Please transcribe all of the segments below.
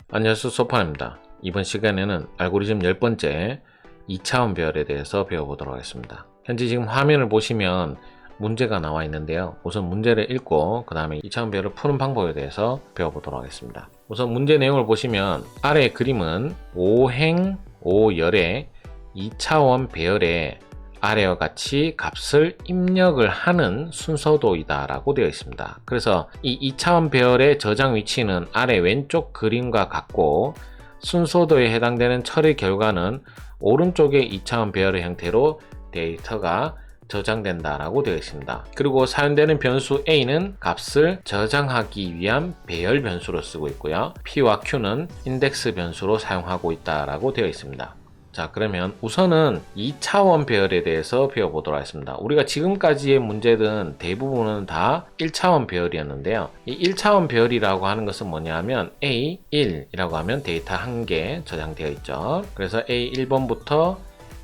안녕하세요, 소판입니다. 이번 시간에는 알고리즘 10번째 2차원 배열에 대해서 배워보도록 하겠습니다. 현재 지금 화면을 보시면 문제가 나와 있는데요. 우선 문제를 읽고 그 다음에 2차원 배열을 푸는 방법에 대해서 배워보도록 하겠습니다. 우선 문제 내용을 보시면 아래 그림은 5행 5열의 2차원 배열에 아래와 같이 값을 입력을 하는 순서도이다 라고 되어 있습니다. 그래서 이 2차원 배열의 저장 위치는 아래 왼쪽 그림과 같고 순서도에 해당되는 처리 결과는 오른쪽의 2차원 배열의 형태로 데이터가 저장된다 라고 되어 있습니다. 그리고 사용되는 변수 A는 값을 저장하기 위한 배열 변수로 쓰고 있고요. P와 Q는 인덱스 변수로 사용하고 있다 라고 되어 있습니다. 자, 그러면 우선은 2차원 배열에 대해서 배워보도록 하겠습니다. 우리가 지금까지의 문제는 대부분은 다 1차원 배열이었는데요. 이 1차원 배열이라고 하는 것은 뭐냐면 A1이라고 하면 데이터 1개 저장되어 있죠. 그래서 A1번부터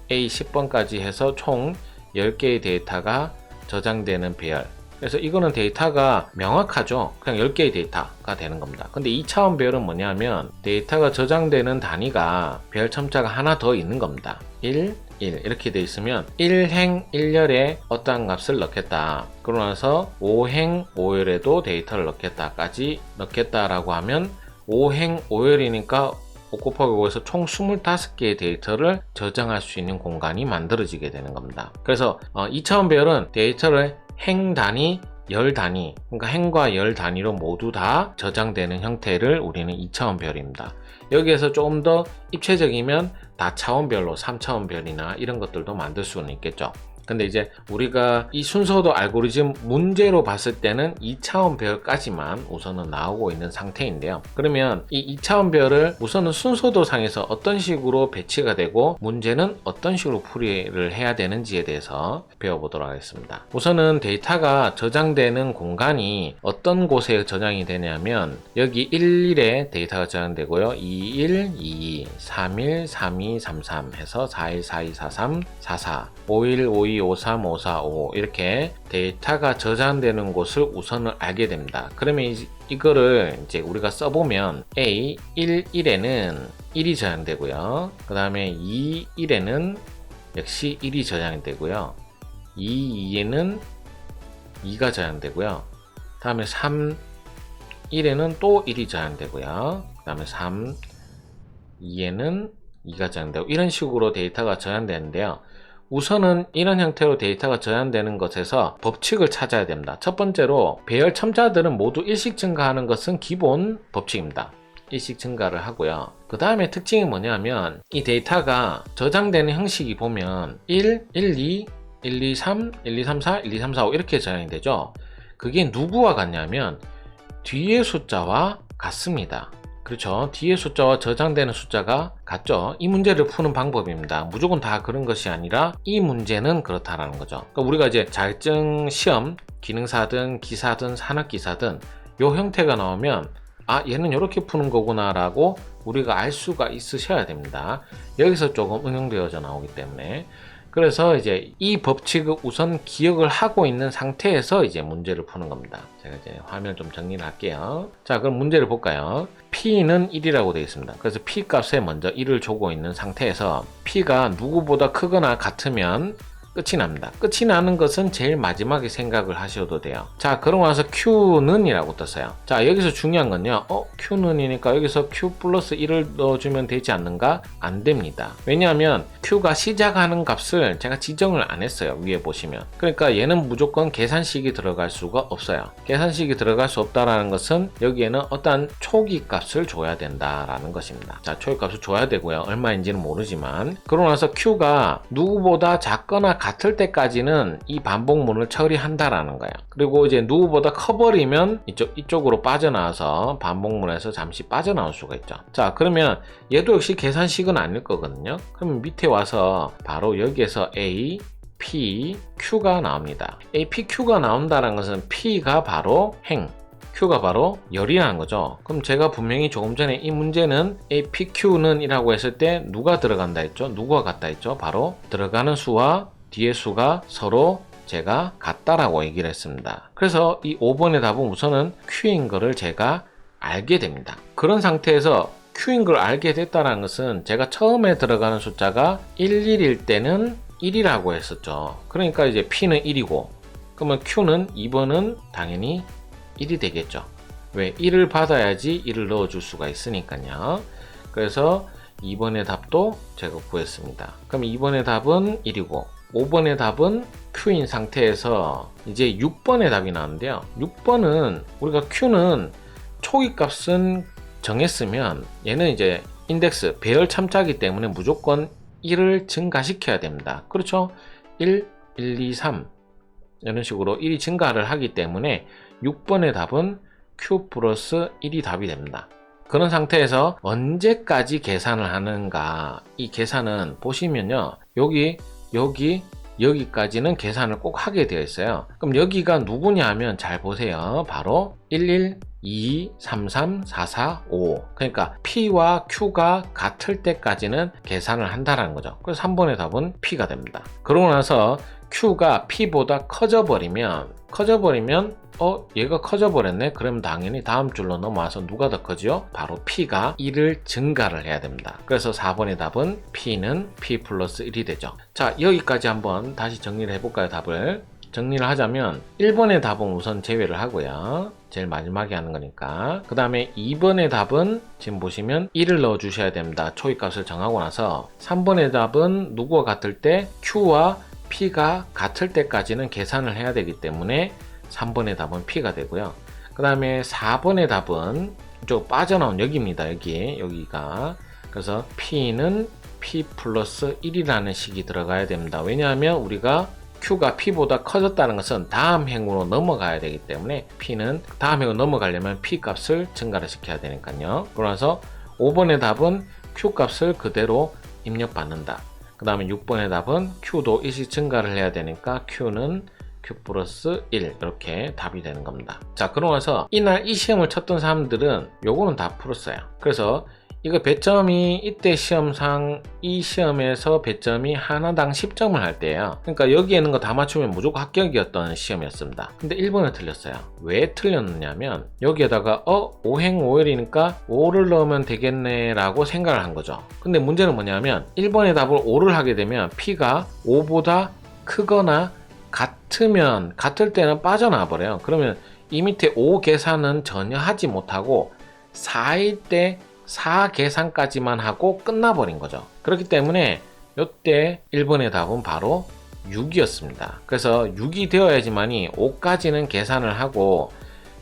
A10번까지 해서 총 10개의 데이터가 저장되는 배열. 그래서 이거는 데이터가 명확하죠. 그냥 10개의 데이터가 되는 겁니다. 근데 2차원 배열은 뭐냐면 데이터가 저장되는 단위가 배열 첨자가 하나 더 있는 겁니다. 1, 1 이렇게 돼 있으면 1행 1열에 어떠한 값을 넣겠다. 그러고 나서 5행 5열에도 데이터를 넣겠다까지 넣겠다라고 하면 5행 5열이니까 5 곱하기 5에서 총 25개의 데이터를 저장할 수 있는 공간이 만들어지게 되는 겁니다. 그래서 2차원 배열은 데이터를 행 단위, 열 단위, 그러니까 행과 열 단위로 모두 다 저장되는 형태를 우리는 2차원 배열입니다. 여기에서 조금 더 입체적이면 다차원 배열로 3차원 배열이나 이런 것들도 만들 수는 있겠죠. 근데 이제 우리가 이 순서도 알고리즘 문제로 봤을 때는 2차원 배열까지만 우선은 나오고 있는 상태인데요. 그러면 이 2차원 배열을 우선은 순서도 상에서 어떤 식으로 배치가 되고 문제는 어떤 식으로 풀이를 해야 되는지에 대해서 배워보도록 하겠습니다. 우선은 데이터가 저장되는 공간이 어떤 곳에 저장이 되냐면 여기 11에 데이터가 저장되고요. 21, 22, 31, 32, 33 해서 41, 42, 43, 44, 51, 52, 53, 54, 55 이렇게 데이터가 저장되는 곳을 우선은 알게 됩니다. 그러면 이거를 이제 우리가 써보면 A 11에는 1이 저장되고요. 그 다음에 2 1에는 역시 1이 저장이 되고요. 2 2에는 2가 저장되고요. 그 다음에 3 1에는 또 1이 저장되고요. 그 다음에 3 2에는 2가 저장되고 이런 식으로 데이터가 저장되는데요. 우선은 이런 형태로 데이터가 저장되는 것에서 법칙을 찾아야 됩니다. 첫 번째로 배열 첨자들은 모두 일씩 증가하는 것은 기본 법칙입니다. 일씩 증가를 하고요. 그 다음에 특징이 뭐냐면 이 데이터가 저장되는 형식이 보면 1, 1, 2, 1, 2, 3, 1, 2, 3, 4, 1, 2, 3, 4, 5 이렇게 저장이 되죠. 그게 누구와 같냐면 뒤의 숫자와 같습니다. 그렇죠. 뒤에 숫자와 저장되는 숫자가 같죠. 이 문제를 푸는 방법입니다. 무조건 다 그런 것이 아니라 이 문제는 그렇다라는 거죠. 그러니까 우리가 이제 자격증 시험, 기능사든 기사든 산업기사든 이 형태가 나오면 아, 얘는 이렇게 푸는 거구나 라고 우리가 알 수가 있으셔야 됩니다. 여기서 조금 응용되어져 나오기 때문에. 그래서 이제 이 법칙을 우선 기억을 하고 있는 상태에서 이제 문제를 푸는 겁니다. 제가 이제 화면 좀 정리를 할게요. 자, 그럼 문제를 볼까요? P는 1이라고 되어 있습니다. 그래서 P 값에 먼저 1을 주고 있는 상태에서 P가 누구보다 크거나 같으면 끝이 납니다. 끝이 나는 것은 제일 마지막에 생각을 하셔도 돼요. 자, 그러고 나서 Q는 이라고 떴어요. 자, 여기서 중요한 건요. Q는 이니까 여기서 Q 플러스 1을 넣어주면 되지 않는가? 안 됩니다. 왜냐하면 Q가 시작하는 값을 제가 지정을 안 했어요. 위에 보시면. 그러니까 얘는 무조건 계산식이 들어갈 수가 없어요. 계산식이 들어갈 수 없다라는 것은 여기에는 어떠한 초기 값을 줘야 된다라는 것입니다. 자, 초기 값을 줘야 되고요. 얼마인지는 모르지만. 그러고 나서 Q가 누구보다 작거나 같을 때까지는 이 반복문을 처리한다라는 거예요. 그리고 이제 누구보다 커버리면 이쪽으로 빠져나와서 반복문에서 잠시 빠져나올 수가 있죠. 자, 그러면 얘도 역시 계산식은 아닐 거거든요. 그러면 밑에 와서 바로 여기에서 A, P, Q가 나옵니다. A, P, Q가 나온다는 것은 P가 바로 행, Q가 바로 열이라는 거죠. 그럼 제가 분명히 조금 전에 이 문제는 A, P, Q는 이라고 했을 때 누가 들어간다 했죠? 누구와 같다 했죠? 바로 들어가는 수와 뒤의 수가 서로 제가 같다라고 얘기를 했습니다. 그래서 이 5번의 답은 우선은 Q인 거를 제가 알게 됩니다. 그런 상태에서 Q인 걸 알게 됐다는 것은 제가 처음에 들어가는 숫자가 11일 때는 1이라고 했었죠. 그러니까 이제 P는 1이고, 그러면 Q는 2번은 당연히 1이 되겠죠. 왜? 1을 받아야지 1을 넣어줄 수가 있으니까요. 그래서 2번의 답도 제가 구했습니다. 그럼 2번의 답은 1이고 5번의 답은 Q인 상태에서 이제 6번의 답이 나오는데요. 6번은 우리가 Q는 초기 값은 정했으면 얘는 이제 인덱스 배열 참자기 때문에 무조건 1을 증가시켜야 됩니다. 그렇죠? 1, 1, 2, 3 이런 식으로 1이 증가를 하기 때문에 6번의 답은 Q 플러스 1이 답이 됩니다. 그런 상태에서 언제까지 계산을 하는가, 이 계산은 보시면요, 여기까지는 계산을 꼭 하게 되어 있어요. 그럼 여기가 누구냐 하면 잘 보세요. 바로 11, 2, 3, 3, 4, 4, 5. 그러니까 P와 Q가 같을 때까지는 계산을 한다는 거죠. 그래서 3번의 답은 P가 됩니다. 그러고 나서 Q가 P보다 커져버리면 얘가 커져버렸네? 그럼 당연히 다음 줄로 넘어와서 누가 더 커지요? 바로 P가 1을 증가를 해야 됩니다. 그래서 4번의 답은 P는 P 플러스 1이 되죠. 자, 여기까지 한번 다시 정리를 해볼까요? 답을 정리를 하자면 1번의 답은 우선 제외를 하고요. 제일 마지막에 하는 거니까. 그 다음에 2번의 답은 지금 보시면 1을 넣어 주셔야 됩니다. 초기값을 정하고 나서 3번의 답은 누구와 같을 때 Q와 P가 같을 때까지는 계산을 해야 되기 때문에 3번의 답은 P가 되고요. 그 다음에 4번의 답은 좀 빠져나온 여기입니다. 여기가. 그래서 P는 P 플러스 1이라는 식이 들어가야 됩니다. 왜냐하면 우리가 Q가 P보다 커졌다는 것은 다음 행으로 넘어가야 되기 때문에 P는 다음 행으로 넘어가려면 P 값을 증가를 시켜야 되니까요. 그러면서 5번의 답은 Q 값을 그대로 입력받는다. 그 다음에 6번의 답은 Q도 일시 증가를 해야 되니까 Q는 Q 플러스 1 이렇게 답이 되는 겁니다. 자, 그러고 나서 이날 이 시험을 쳤던 사람들은 요거는 다 풀었어요. 그래서 이거 배점이 이때 시험상 이 시험에서 배점이 하나당 10점을 할 때예요. 그러니까 여기에 있는 거 다 맞추면 무조건 합격이었던 시험이었습니다. 근데 1번을 틀렸어요. 왜 틀렸느냐면 여기에다가 5행 5열이니까 5를 넣으면 되겠네 라고 생각을 한 거죠. 근데 문제는 뭐냐면 1번의 답을 5를 하게 되면 P가 5보다 크거나 같을 때는 빠져나와 버려요. 그러면 이 밑에 5 계산은 전혀 하지 못하고 4일 때 4 계산까지만 하고 끝나버린 거죠. 그렇기 때문에 이때 1번의 답은 바로 6이었습니다. 그래서 6이 되어야지만이 5까지는 계산을 하고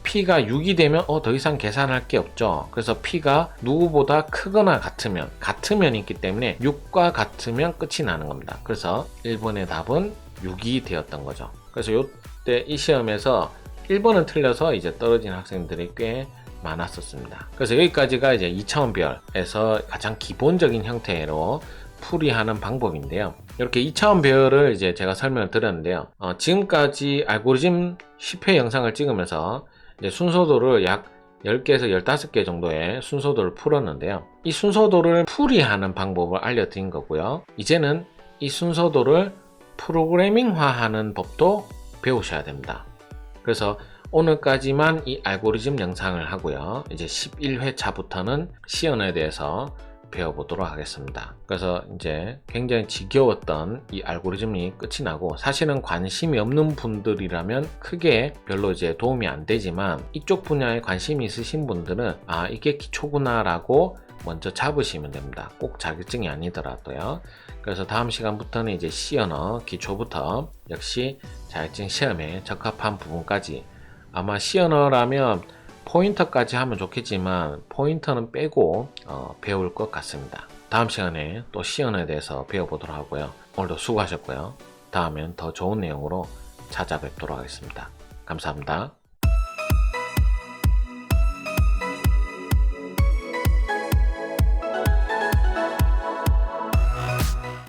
P가 6이 되면 더 이상 계산할 게 없죠. 그래서 P가 누구보다 크거나 같으면 있기 때문에 6과 같으면 끝이 나는 겁니다. 그래서 1번의 답은 6이 되었던 거죠. 그래서 이때 이 시험에서 1번은 틀려서 이제 떨어진 학생들이 꽤 많았었습니다. 그래서 여기까지가 이제 2차원 별에서 가장 기본적인 형태로 풀이하는 방법인데요. 이렇게 2차원 별을 이제 제가 설명을 드렸는데요. 지금까지 알고리즘 10회 영상을 찍으면서 이제 순서도를 약 10개에서 15개 정도의 순서도를 풀었는데요. 이 순서도를 풀이하는 방법을 알려드린 거고요. 이제는 이 순서도를 프로그래밍화하는 법도 배우셔야 됩니다. 그래서 오늘까지만 이 알고리즘 영상을 하고요. 이제 11회차부터는 시연에 대해서 배워보도록 하겠습니다. 그래서 이제 굉장히 지겨웠던 이 알고리즘이 끝이 나고, 사실은 관심이 없는 분들이라면 크게 별로 이제 도움이 안 되지만 이쪽 분야에 관심이 있으신 분들은 이게 기초구나 라고 먼저 잡으시면 됩니다. 꼭 자격증이 아니더라도요. 그래서 다음 시간부터는 이제 C언어 기초부터 역시 자격증 시험에 적합한 부분까지, 아마 C언어라면 포인터까지 하면 좋겠지만 포인터는 빼고 배울 것 같습니다. 다음 시간에 또 C언어에 대해서 배워보도록 하고요. 오늘도 수고하셨고요. 다음엔 더 좋은 내용으로 찾아뵙도록 하겠습니다. 감사합니다.